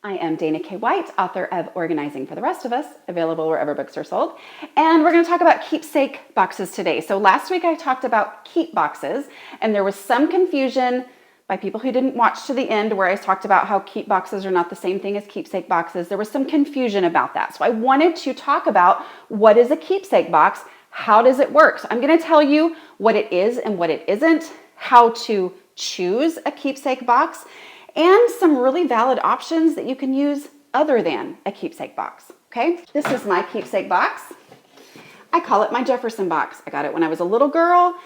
I am Dana K. White, author of Organizing for the Rest of Us, available wherever books are sold. And we're going to talk about keepsake boxes today. So last week I talked about keep boxes, and there was some confusion by people who didn't watch to the end where I talked about how keep boxes are not the same thing as keepsake boxes. There was some confusion about that. So I wanted to talk about what is a keepsake box, how does it work? So I'm going to tell you what it is and what it isn't, how to choose a keepsake box, and some really valid options that you can use other than a keepsake box, okay? This is my keepsake box. I call it my Jefferson box. I got it when I was a little girl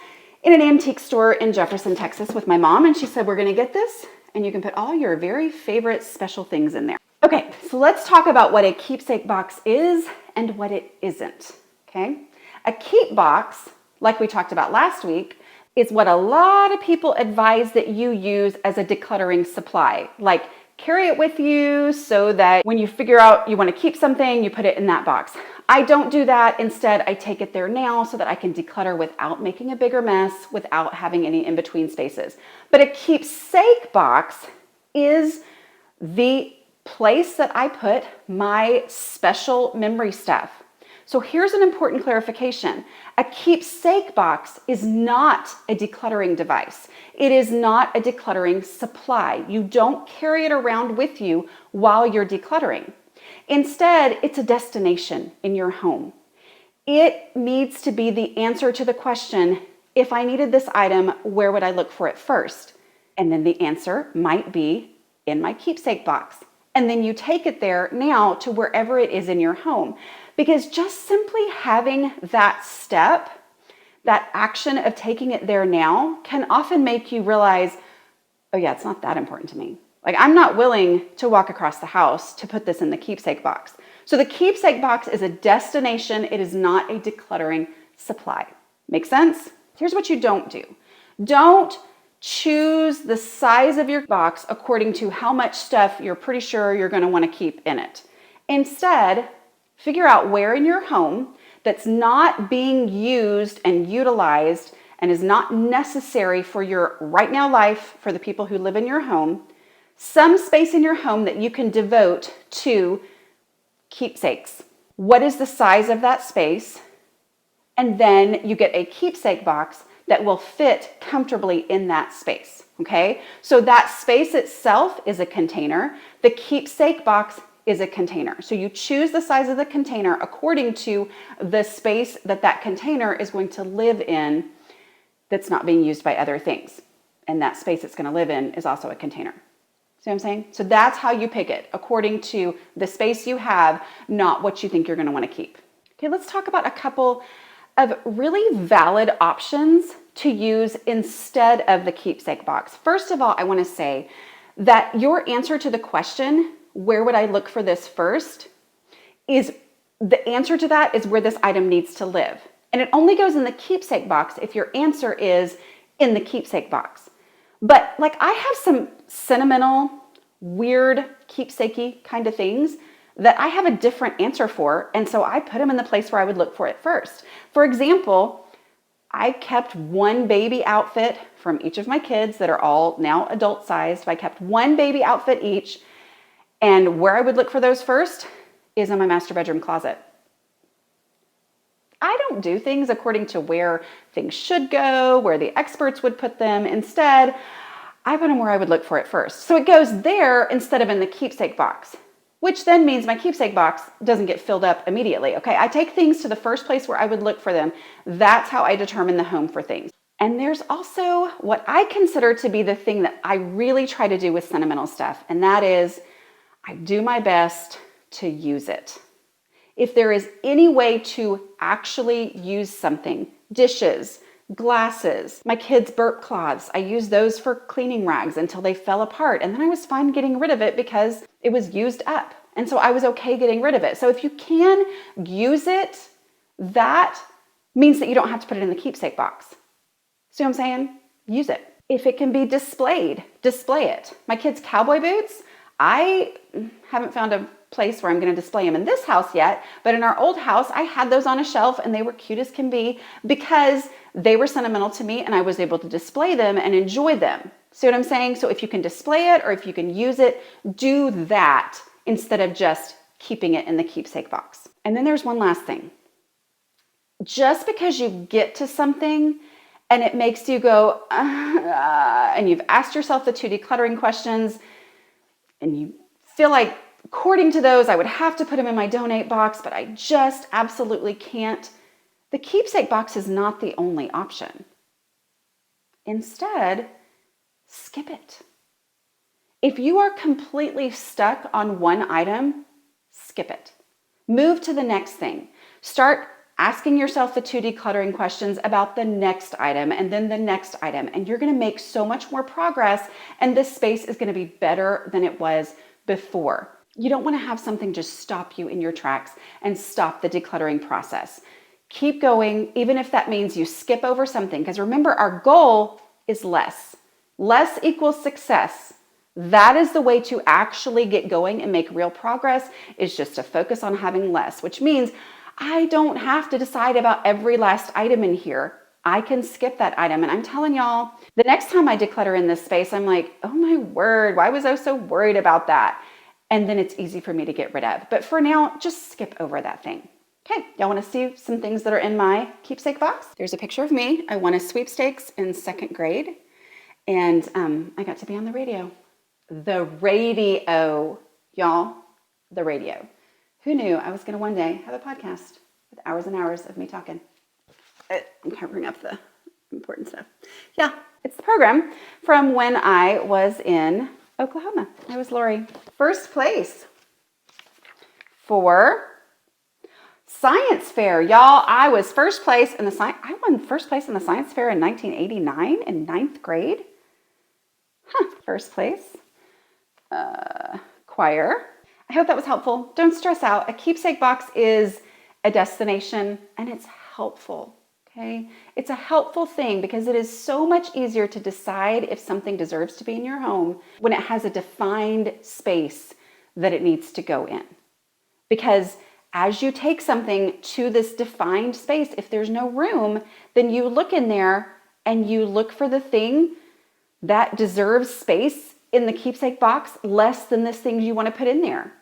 in an antique store in Jefferson, Texas with my mom, and she said, we're gonna get this, and you can put all your very favorite special things in there. Okay, so let's talk about what a keepsake box is and what it isn't, okay? A keep box, like we talked about last week, is what a lot of people advise that you use as a decluttering supply. Like carry it with you so that when you figure out you want to keep something, you put it in that box. I don't do that. Instead, I take it there now so that I can declutter without making a bigger mess, without having any in-between spaces. But a keepsake box is the place that I put my special memory stuff. So here's an important clarification. A keepsake box is not a decluttering device. It is not a decluttering supply. You don't carry it around with you while you're decluttering. Instead, it's a destination in your home. It needs to be the answer to the question, if I needed this item, where would I look for it first? And then the answer might be in my keepsake box. And then you take it there now to wherever it is in your home. Because just simply having that step, that action of taking it there now can often make you realize, oh yeah, it's not that important to me. Like I'm not willing to walk across the house to put this in the keepsake box. So the keepsake box is a destination. It is not a decluttering supply. Make sense? Here's what you don't do. Don't choose the size of your box according to how much stuff you're pretty sure you're going to want to keep in it. Instead, figure out where in your home that's not being used and utilized and is not necessary for your right now life, for the people who live in your home, some space in your home that you can devote to keepsakes. What is the size of that space? And then you get a keepsake box that will fit comfortably in that space, okay? So that space itself is a container. The keepsake box is a container. So you choose the size of the container according to the space that that container is going to live in that's not being used by other things. And that space it's going to live in is also a container. See what I'm saying? So that's how you pick it, according to the space you have, not what you think you're going to want to keep. Okay, let's talk about a couple of really valid options to use instead of the keepsake box. First of all, I want to say that your answer to the question, where would I look for this first, is the answer to that is where this item needs to live. And it only goes in the keepsake box if your answer is in the keepsake box. But like I have some sentimental, weird, keepsakey kind of things that I have a different answer for, and so I put them in the place where I would look for it first. For example, I kept one baby outfit from each of my kids that are all now adult sized. I kept one baby outfit each, and where I would look for those first is in my master bedroom closet. I don't do things according to where things should go, where the experts would put them. Instead, I put them where I would look for it first. So it goes there instead of in the keepsake box, which then means my keepsake box doesn't get filled up immediately. Okay, I take things to the first place where I would look for them. That's how I determine the home for things. And there's also what I consider to be the thing that I really try to do with sentimental stuff, and that is I do my best to use it. If there is any way to actually use something, dishes, glasses, my kids' burp cloths, I used those for cleaning rags until they fell apart. And then I was fine getting rid of it because it was used up. And so I was okay getting rid of it. So if you can use it, that means that you don't have to put it in the keepsake box. See what I'm saying? Use it. If it can be displayed, display it. My kids' cowboy boots, I haven't found a place where I'm going to display them in this house yet, but in our old house, I had those on a shelf and they were cute as can be because they were sentimental to me and I was able to display them and enjoy them. See what I'm saying? So if you can display it or if you can use it, do that instead of just keeping it in the keepsake box. And then there's one last thing. Just because you get to something and it makes you go, and you've asked yourself the 2 decluttering questions and you feel like, according to those, I would have to put them in my donate box, but I just absolutely can't. The keepsake box is not the only option. Instead, skip it. If you are completely stuck on one item, skip it. Move to the next thing. Start asking yourself the 2 decluttering questions about the next item and then the next item, and you're going to make so much more progress, and this space is going to be better than it was before. You don't want to have something just stop you in your tracks and stop the decluttering process. Keep going, even if that means you skip over something, because remember, our goal is less. Less equals success. That is the way to actually get going and make real progress, is just to focus on having less, which means I don't have to decide about every last item in here. I can skip that item. And I'm telling y'all, the next time I declutter in this space, I'm like, oh my word, why was I so worried about that? And then it's easy for me to get rid of. But for now, just skip over that thing. Okay, y'all want to see some things that are in my keepsake box? There's a picture of me. I won a sweepstakes in 2nd grade. And I got to be on the radio. The radio, y'all, the radio. Who knew I was going to one day have a podcast with hours and hours of me talking? I'm covering up the important stuff. Yeah, it's the program from when I was in Oklahoma. I was Lori. First place for science fair. Y'all, I was first place in the science. I won first place in the science fair in 1989 in 9th grade. First place. Choir. I hope that was helpful. Don't stress out. A keepsake box is a destination and it's helpful. Okay. It's a helpful thing because it is so much easier to decide if something deserves to be in your home when it has a defined space that it needs to go in. Because as you take something to this defined space, if there's no room, then you look in there and you look for the thing that deserves space in the keepsake box less than this thing you want to put in there.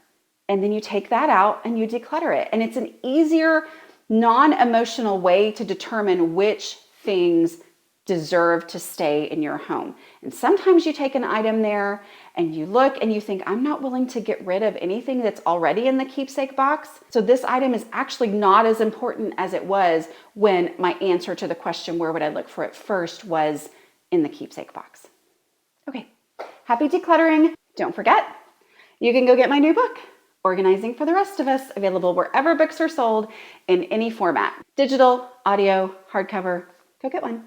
And then you take that out and you declutter it. And it's an easier, non-emotional way to determine which things deserve to stay in your home. And sometimes you take an item there and you look and you think, I'm not willing to get rid of anything that's already in the keepsake box. So this item is actually not as important as it was when my answer to the question, where would I look for it first, was in the keepsake box. Okay, happy decluttering. Don't forget, you can go get my new book, Organizing for the Rest of Us, available wherever books are sold in any format. Digital, audio, hardcover. Go get one.